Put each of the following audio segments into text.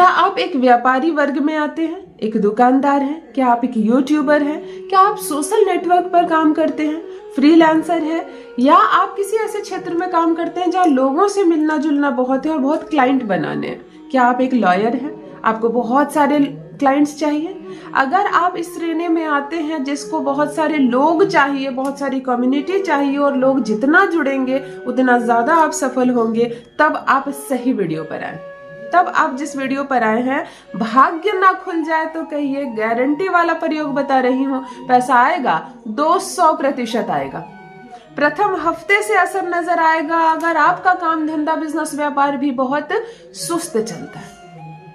क्या आप एक व्यापारी वर्ग में आते हैं, एक दुकानदार हैं, क्या आप एक यूट्यूबर हैं, क्या आप सोशल नेटवर्क पर काम करते हैं, फ्रीलांसर है, या आप किसी ऐसे क्षेत्र में काम करते हैं जहाँ लोगों से मिलना जुलना बहुत है और बहुत क्लाइंट बनाने हैं? क्या आप एक लॉयर हैं, आपको बहुत सारे क्लाइंट्स चाहिए? अगर आप इस श्रेणी में आते हैं जिसको बहुत सारे लोग चाहिए, बहुत सारी कम्युनिटी चाहिए और लोग जितना जुड़ेंगे उतना ज्यादा आप सफल होंगे, तब आप सही वीडियो पर आए। तब आप जिस वीडियो पर आए हैं, भाग्य ना खुल जाए तो कहिए, गारंटी वाला प्रयोग बता रही हूँ, पैसा आएगा 200% आएगा। प्रथम हफ्ते से असर नजर आएगा अगर आपका काम धंधा बिजनेस व्यापार भी बहुत सुस्त चलता है,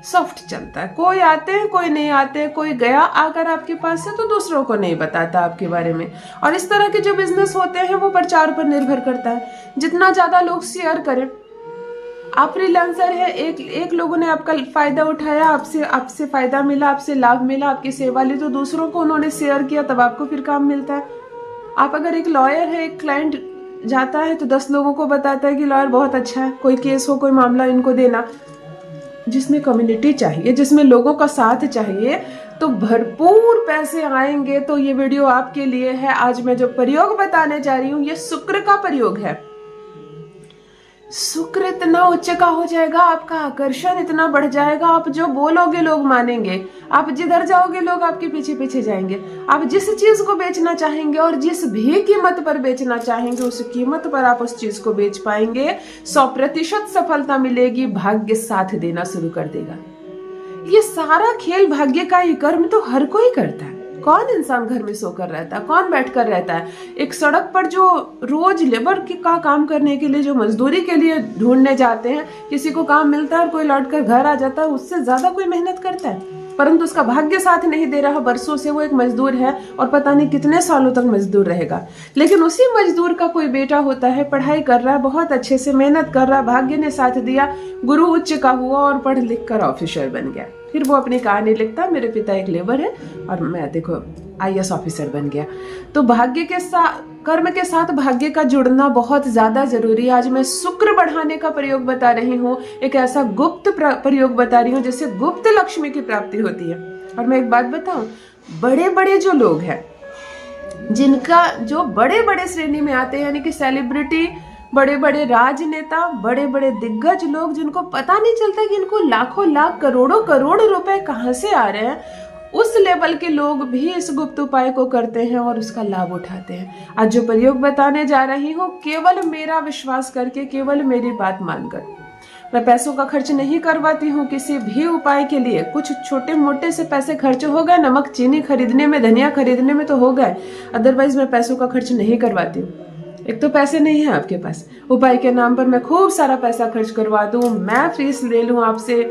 सॉफ्ट चलता है। कोई आते हैं, कोई नहीं आते हैं, कोई गया आकर आपके पास से तो दूसरों को नहीं बताता आपके बारे में। और इस तरह के जो बिजनेस होते हैं वो प्रचार पर निर्भर करता है, जितना ज्यादा लोग शेयर करें। आप फ्रीलांसर है, एक लोगों ने आपका फायदा उठाया, आपसे फायदा मिला, आपसे लाभ मिला, आपकी सेवा ली, तो दूसरों को उन्होंने शेयर किया, तब आपको फिर काम मिलता है। आप अगर एक लॉयर है, एक क्लाइंट जाता है तो 10 लोगों को बताता है कि लॉयर बहुत अच्छा है, कोई केस हो, कोई मामला, इनको देना। जिसमें कम्युनिटी चाहिए, जिसमें लोगों का साथ चाहिए, तो भरपूर पैसे आएंगे। तो ये वीडियो आपके लिए है। आज मैं जो प्रयोग बताने जा रही हूँ ये शुक्र का प्रयोग है। शुक्र इतना उच्च का हो जाएगा, आपका आकर्षण इतना बढ़ जाएगा, आप जो बोलोगे लोग मानेंगे, आप जिधर जाओगे लोग आपके पीछे पीछे जाएंगे। आप जिस चीज को बेचना चाहेंगे और जिस भी कीमत पर बेचना चाहेंगे, उस कीमत पर आप उस चीज को बेच पाएंगे। 100% सफलता मिलेगी, भाग्य साथ देना शुरू कर देगा। ये सारा खेल भाग्य का ही, कर्म तो हर कोई करता है। कौन इंसान घर में सोकर रहता है, कौन बैठकर रहता है? एक सड़क पर जो रोज लेबर का काम करने के लिए, जो मजदूरी के लिए ढूंढने जाते हैं, किसी को काम मिलता है और कोई लौटकर घर आ जाता है, उससे ज्यादा कोई मेहनत करता है, परंतु उसका भाग्य साथ नहीं दे रहा। बरसों से वो एक मजदूर है और पता नहीं कितने सालों तक मजदूर रहेगा। लेकिन उसी मजदूर का कोई बेटा होता है, पढ़ाई कर रहा है, बहुत अच्छे से मेहनत कर रहा है, भाग्य ने साथ दिया, गुरु उच्च का हुआ और पढ़ लिख कर ऑफिसर बन गया। फिर वो अपनी कहानी लिखता, मेरे पिता एक लेबर है और मैं देखो IAS ऑफिसर बन गया। तो भाग्य के साथ, कर्म के साथ भाग्य का जुड़ना बहुत ज्यादा जरूरी है। आज मैं शुक्र बढ़ाने का प्रयोग बता रही हूँ, एक ऐसा गुप्त प्रयोग बता रही हूँ जिससे गुप्त लक्ष्मी की प्राप्ति होती है। और मैं एक बात बताऊं, बड़े बड़े जो लोग हैं, जिनका जो बड़े बड़े श्रेणी में आते हैं, यानी कि सेलिब्रिटी, बड़े बड़े राजनेता, बड़े बड़े दिग्गज लोग, जिनको पता नहीं चलता कि इनको लाखों लाख करोड़ों करोड़ रुपए कहां से आ रहे हैं, उस लेवल के लोग भी इस गुप्त उपाय को करते हैं और उसका लाभ उठाते हैं। आज जो प्रयोग बताने जा रही हूँ, केवल मेरा विश्वास करके, केवल मेरी बात मानकर। मैं पैसों का खर्च नहीं करवाती हूँ किसी भी उपाय के लिए। कुछ छोटे मोटे से पैसे खर्च हो गए, नमक चीनी खरीदने में, धनिया खरीदने में तो हो गए, अदरवाइज मैं पैसों का खर्च नहीं करवाती हूँ। एक तो पैसे नहीं है आपके पास, उपाय के नाम पर मैं खूब सारा पैसा खर्च करवा दूं, मैं फीस ले लूं आपसे,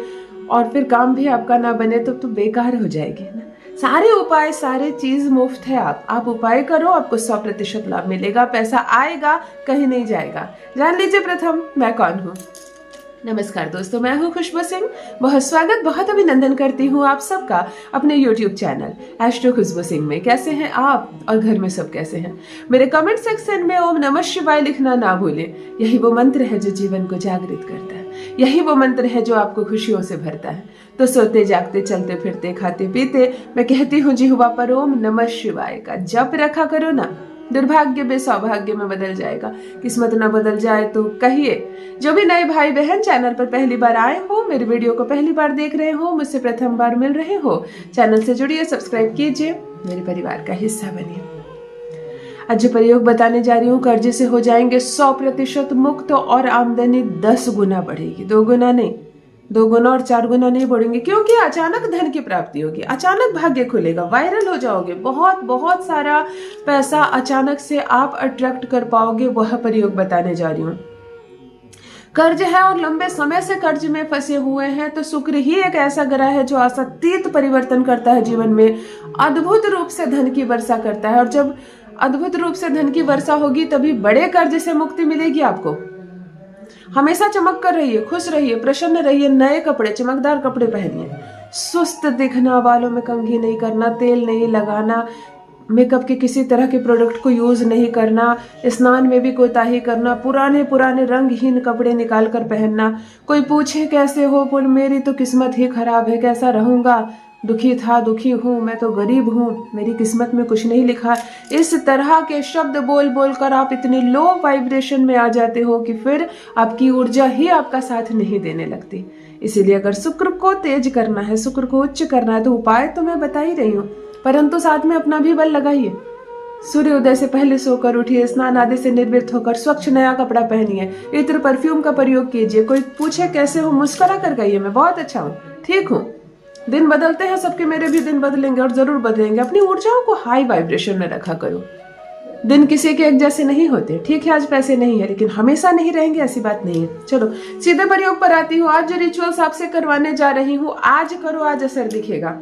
और फिर काम भी आपका ना बने तो बेकार हो जाएगी ना। सारे उपाय, सारे चीज मुफ्त है। आप उपाय करो, आपको 100% लाभ मिलेगा, पैसा आएगा, कहीं नहीं जाएगा। जान लीजिए प्रथम मैं कौन हूँ। नमस्कार दोस्तों, मैं हूँ खुशबू सिंह। बहुत स्वागत, बहुत अभिनंदन करती हूँ आप सबका अपने YouTube चैनल एस्ट्रो खुशबू सिंह में। कैसे हैं आप और घर में सब कैसे हैं? मेरे कमेंट सेक्शन में ओम नमः शिवाय लिखना ना भूलें। यही वो मंत्र है जो जीवन को जागृत करता है, यही वो मंत्र है जो आपको खुशियों से भरता है। तो सोते जागते, चलते फिरते, खाते पीते, मैं कहती हूँ जिह्वा पर ओम नमः शिवाय का जप रखा करो ना। दुर्भाग्य भी सौभाग्य में बदल जाएगा। किस्मत ना बदल जाए तो कहिए। जो भी नए भाई बहन चैनल पर पहली बार आए हो, मेरे वीडियो को पहली बार देख रहे हो, मुझसे प्रथम बार मिल रहे हो, चैनल से जुड़िए, सब्सक्राइब कीजिए, मेरे परिवार का हिस्सा बनिए। आज जो प्रयोग बताने जा रही हूँ, कर्जे से हो जाएंगे 100% मुक्त और आमदनी 10 गुना बढ़ेगी। 2 गुना नहीं, 2 गुना और 4 गुना नहीं बढ़ेंगे, क्योंकि अचानक धन की प्राप्ति होगी, अचानक भाग्य खुलेगा, वायरल हो जाओगे, बहुत सारा पैसा अचानक से आप अट्रैक्ट कर पाओगे। वह प्रयोग बताने जा रही हूँ। कर्ज है और लंबे समय से कर्ज में फंसे हुए हैं, तो शुक्र ही एक ऐसा ग्रह है जो अतीत परिवर्तन करता है, जीवन में अद्भुत रूप से धन की वर्षा करता है। और जब अद्भुत रूप से धन की वर्षा होगी, तभी बड़े कर्ज से मुक्ति मिलेगी आपको। हमेशा चमक कर रहिए, खुश रहिए, प्रसन्न रहिए, नए कपड़े, चमकदार कपड़े पहनिए, सुस्त दिखना, बालों में कंघी नहीं करना, तेल नहीं लगाना, मेकअप के किसी तरह के प्रोडक्ट को यूज नहीं करना, स्नान में भी कोताही करना, पुराने पुराने रंगहीन कपड़े निकाल कर पहनना, कोई पूछे कैसे हो, बोल मेरी तो किस्मत ही खराब है, कैसा रहूंगा, दुखी था, दुखी हूँ, मैं तो गरीब हूँ, मेरी किस्मत में कुछ नहीं लिखा। इस तरह के शब्द बोल बोल कर आप इतने लो वाइब्रेशन में आ जाते हो कि फिर आपकी ऊर्जा ही आपका साथ नहीं देने लगती। इसीलिए अगर शुक्र को तेज करना है, शुक्र को उच्च करना है, तो उपाय तो मैं बता ही रही हूँ, परंतु साथ में अपना भी बल लगाइए। सूर्योदय से पहले सोकर उठिए, स्नान आदि से निर्वृत्त होकर स्वच्छ नया कपड़ा पहनिए, इत्र परफ्यूम का प्रयोग कीजिए। कोई पूछे कैसे हो, मुस्कुरा कर कहिए मैं बहुत अच्छा हूँ, ठीक हूँ। दिन बदलते हैं सबके, मेरे भी दिन बदलेंगे और जरूर बदलेंगे। अपनी ऊर्जाओं को हाई वाइब्रेशन में रखा करो। दिन किसी के एक जैसे नहीं होते। ठीक है आज पैसे नहीं है, लेकिन हमेशा नहीं रहेंगे ऐसी बात नहीं है। चलो सीधे प्रयोग पर आती हूँ। आज जो रिचुअल्स आपसे करवाने जा रही हूँ, आज करो, आज असर दिखेगा।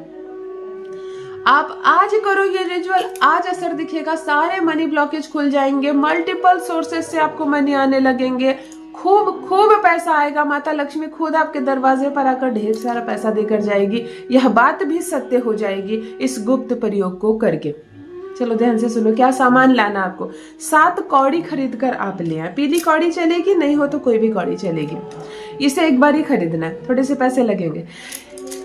आप आज करो ये रिचुअल, आज असर दिखेगा। सारे मनी ब्लॉकेज खुल जाएंगे, मल्टीपल सोर्सेस से आपको मनी आने लगेंगे, खूब खूब पैसा आएगा। माता लक्ष्मी खुद आपके दरवाजे पर आकर ढेर सारा पैसा देकर जाएगी। यह बात भी सत्य हो जाएगी इस गुप्त प्रयोग को करके। चलो ध्यान से सुनो, क्या सामान लाना आपको। 7 कौड़ी खरीद कर आप ले आए। पीली कौड़ी चलेगी, नहीं हो तो कोई भी कौड़ी चलेगी। इसे एक बार ही खरीदना है, थोड़े से पैसे लगेंगे।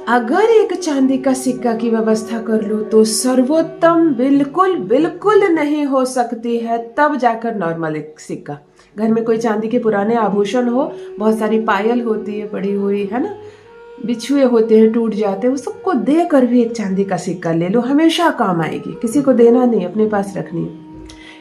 अगर एक चांदी का सिक्का की व्यवस्था कर लो तो सर्वोत्तम बिल्कुल बिल्कुल नहीं हो सकती है, तब जाकर नॉर्मल एक सिक्का। घर में कोई चांदी के पुराने आभूषण हो, बहुत सारी पायल होती है पड़ी हुई, है ना, बिछुए होते हैं टूट जाते हैं, वो सबको दे कर भी एक चांदी का सिक्का ले लो, हमेशा काम आएगी। किसी को देना नहीं, अपने पास रखनी है।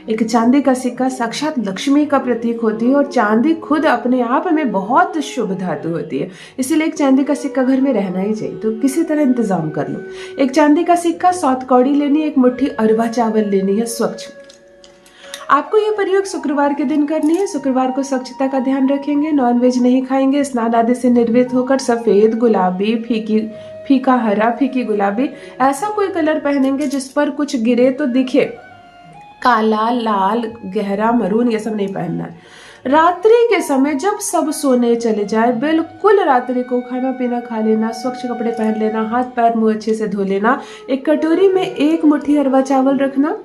एक चांदी का सिक्का साक्षात लक्ष्मी का प्रतीक होती है, और चांदी खुद अपने आप में बहुत शुभ धातु होती है। इसीलिए एक चांदी का सिक्का घर में रहना ही चाहिए। तो किसी तरह इंतजाम कर लो। एक चांदी का सिक्का, 7 कौड़ी लेनी, एक मुट्ठी अरवा चावल लेनी है स्वच्छ। आपको यह प्रयोग शुक्रवार के दिन करनी है। शुक्रवार को स्वच्छता का ध्यान रखेंगे, नॉनवेज नहीं खाएंगे, स्नान आदि से निर्वृत्त होकर सफेद, गुलाबी, फीका हरा, फीकी गुलाबी, ऐसा कोई कलर पहनेंगे जिस पर कुछ गिरे तो दिखे। काला, लाल, गहरा मरून ये सब नहीं पहनना है। रात्रि के समय जब सब सोने चले जाए, बिल्कुल रात्रि को खाना पीना खा लेना, स्वच्छ कपड़े पहन लेना, हाथ पैर मुंह अच्छे से धो लेना, एक कटोरी में 1 मुट्ठी अरवा चावल रखना,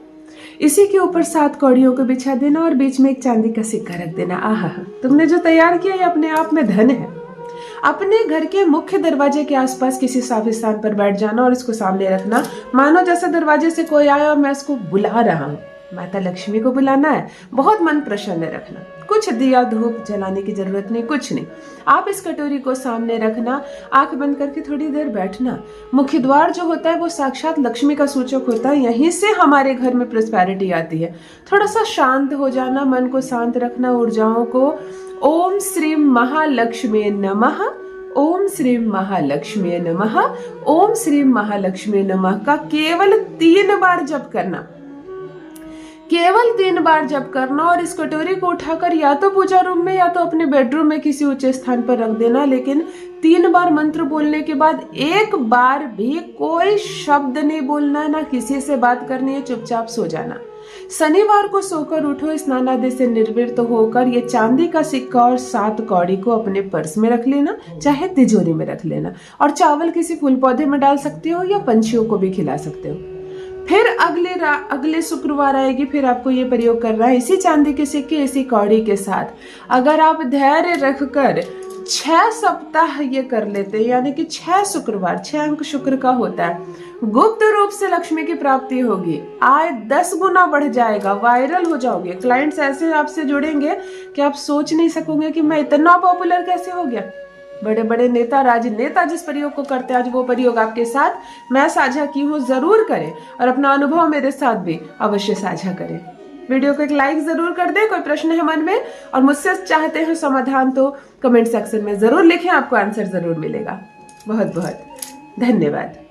इसी के ऊपर 7 कौड़ियों को बिछा देना और बीच में एक चांदी का सिक्का रख देना। आहा, तुमने जो तैयार किया ये अपने आप में धन है। अपने घर के मुख्य दरवाजे के आसपास किसी साफ स्थान पर बैठ जाना और इसको सामने रखना, मानो जैसे दरवाजे से कोई आया और मैं इसको बुला रहा हूँ। माता लक्ष्मी को बुलाना है, बहुत मन प्रसन्न रखना। कुछ दिया धूप जलाने की जरूरत नहीं, कुछ नहीं। आप इस कटोरी को सामने रखना, आंख बंद करके थोड़ी देर बैठना। मुख्य द्वार जो होता है वो साक्षात लक्ष्मी का सूचक होता है, यहीं से हमारे घर में प्रॉस्पेरिटी आती है। थोड़ा सा शांत हो जाना, मन को शांत रखना, ऊर्जाओं को ओम श्री महालक्ष्मी नमः, ओम श्री महालक्ष्मी नमः, ओम श्री महालक्ष्मी नमः का केवल 3 बार जप करना, केवल 3 बार जप करना। और इस कटोरी को उठाकर या तो पूजा रूम में या तो अपने बेडरूम में किसी ऊंचे स्थान पर रख देना। लेकिन 3 बार मंत्र बोलने के बाद एक बार भी कोई शब्द नहीं बोलना है, ना किसी से बात करनी है, चुपचाप सो जाना। शनिवार को सोकर उठो, स्नान आदि से निर्वृत्त होकर ये चांदी का सिक्का और 7 कौड़ी को अपने पर्स में रख लेना, चाहे तिजोरी में रख लेना। और चावल किसी फूल पौधे में डाल सकते हो या पंछियों को भी खिला सकते हो। फिर अगले शुक्रवार आएगी, फिर आपको ये प्रयोग करना है इसी चांदी के सिक्के, इसी कौड़ी के साथ। अगर आप धैर्य रखकर 6 सप्ताह ये कर लेते हैं, यानी कि 6 शुक्रवार, 6 अंक शुक्र का होता है, गुप्त रूप से लक्ष्मी की प्राप्ति होगी। आय 10 गुना बढ़ जाएगा, वायरल हो जाओगे। क्लाइंट्स ऐसे आपसे जुड़ेंगे कि आप सोच नहीं सकोगे कि मैं इतना पॉपुलर कैसे हो गया। बड़े बड़े नेता, राजनेता जिस प्रयोग को करते हैं, आज वो प्रयोग आपके साथ मैं साझा की हूँ। जरूर करें और अपना अनुभव मेरे साथ भी अवश्य साझा करें। वीडियो को एक लाइक जरूर कर दें। कोई प्रश्न है मन में और मुझसे चाहते हैं समाधान तो कमेंट सेक्शन में जरूर लिखें, आपको आंसर जरूर मिलेगा। बहुत बहुत धन्यवाद।